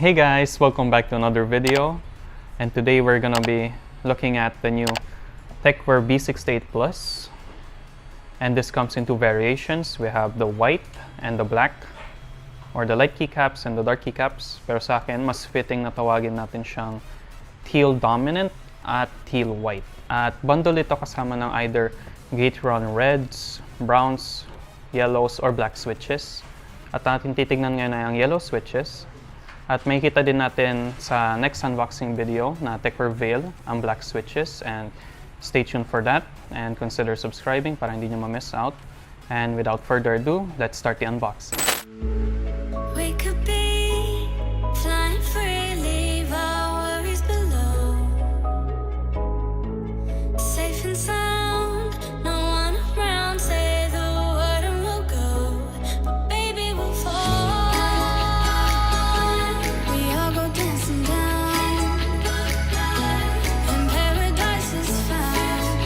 Hey guys, welcome back to another video, and today we're gonna be looking at the new Tecware B68 Plus, and this comes in two variations. We have the white and the black, or the light keycaps and the dark keycaps, pero sa akin mas fitting na tawagin natin siyang teal dominant at teal white. At bundle ito kasama ng either gate run reds, browns, yellows, or black switches. At ating titignan ngayon ay ang yellow switches. At makikita din natin sa next unboxing video na Tecware Veil ang black switches, and stay tuned for that and consider subscribing para hindi nyo ma-miss out. And without further ado, let's start the unboxing. We could be flying free, leave our worries below. Safe and sound, no one around, say the word and we'll go. But baby, we'll fall. We all go dancing down, and paradise is found.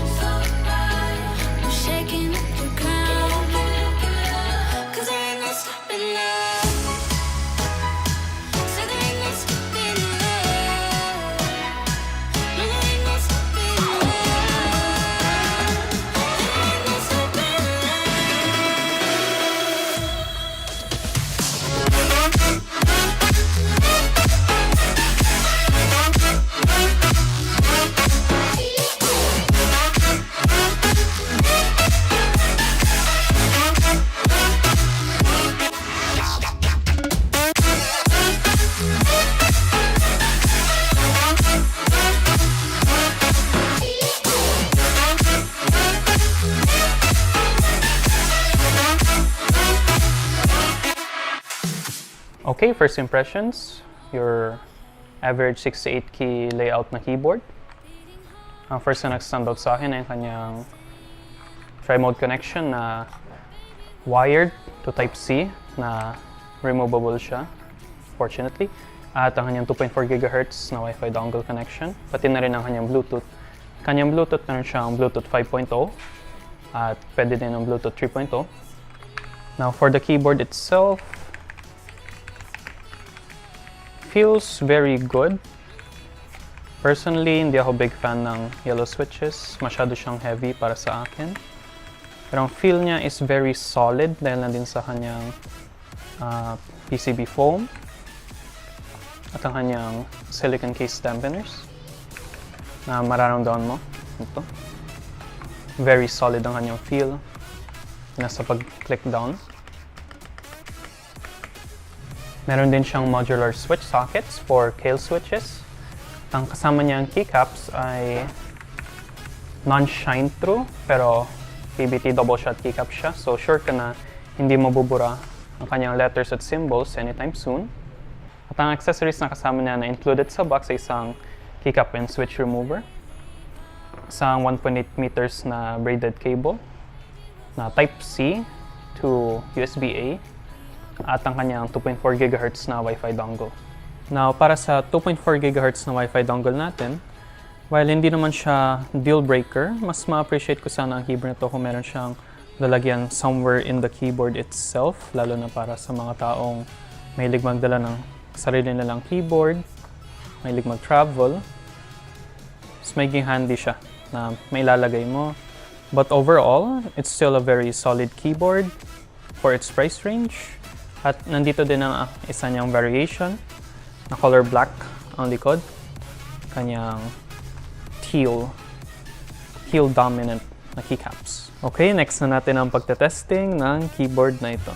We're shaking up the ground, 'cause there ain't no stopping now. So there ain't no stopping now. No, there ain't no stopping now. There ain't no stopping Okay, first impressions, your average 68 key layout na keyboard. Ang first na nag-stand out sa akin ay kanyang tri-mode connection na wired to Type-C na removable siya, fortunately. At ang kanyang 2.4 GHz na Wi-Fi dongle connection, pati na rin ang kanyang Bluetooth. Kanyang Bluetooth, meron siyang Bluetooth 5.0 at pwede din ng Bluetooth 3.0. Now for the keyboard itself, feels very good. Personally, hindi ako big fan ng yellow switches. Masyado siyang heavy para sa akin. Pero ang feel niya is very solid dahil na din sa kanyang PCB foam at ang kanyang silicone case dampeners na mararamdaman mo. Ito. Very solid ang kanyang feel nasa pag-click down. Meron din siyang modular switch sockets for kill switches. Ang kasama niyang keycaps ay non-shine through pero PBT double shot keycap siya. So sure ka na hindi mabubura ang kanyang letters at symbols anytime soon. At ang accessories na kasama niya na included sa box ay isang keycap and switch remover, isang 1.8 meters na braided cable na Type-C to USB-A, at ang kanyang 2.4 GHz na Wi-Fi dongle. Now, para sa 2.4 GHz na Wi-Fi dongle natin, while hindi naman siya deal breaker, mas ma-appreciate ko sana ang keyboard na to kung meron siyang lalagyan somewhere in the keyboard itself, lalo na para sa mga taong mahilig magdala ng sarili nilang keyboard, mahilig mag-travel. Mas magiging handy siya na may lalagay mo. But overall, it's still a very solid keyboard for its price range. At nandito din ang isa niyang variation na color black ang likod. Kanyang teal dominant na keycaps. Okay, next na natin ang pagtetesting ng keyboard na ito.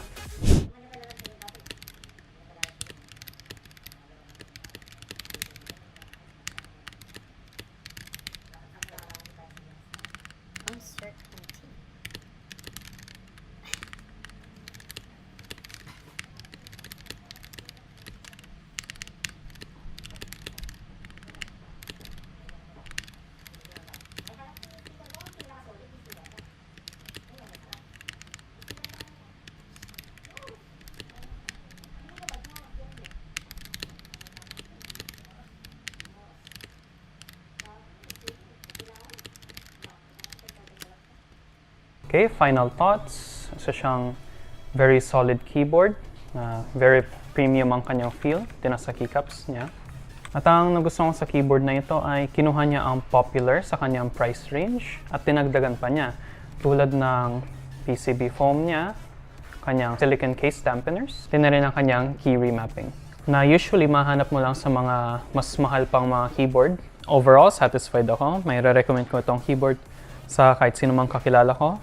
Okay, final thoughts. Isa siyang very solid keyboard, very premium ang kanyang feel, tinasa keycaps niya. At ang nagustuhan ko sa keyboard na ito ay kinuha niya ang popular sa kanyang price range at tinagdagan pa niya tulad ng PCB foam niya, kanyang silicone case dampeners, din na rin ang kanyang key remapping na usually mahanap mo lang sa mga mas mahal pang mga keyboard. Overall, satisfied ako. May re-recommend ko itong keyboard sa kahit sino mang kakilala ko.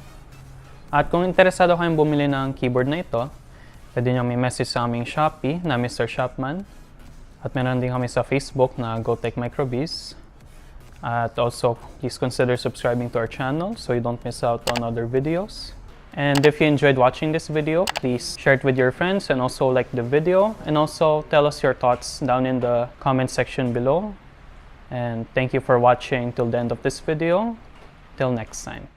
At kung interesado kayong bumili ng keyboard na ito, pwede nyo may message sa aming Shopee na Mr. Shopman. At meron din kami sa Facebook na GoTech Microbiz. At also, please consider subscribing to our channel so you don't miss out on other videos. And if you enjoyed watching this video, please share it with your friends and also like the video. And also tell us your thoughts down in the comment section below. And thank you for watching till the end of this video. Till next time.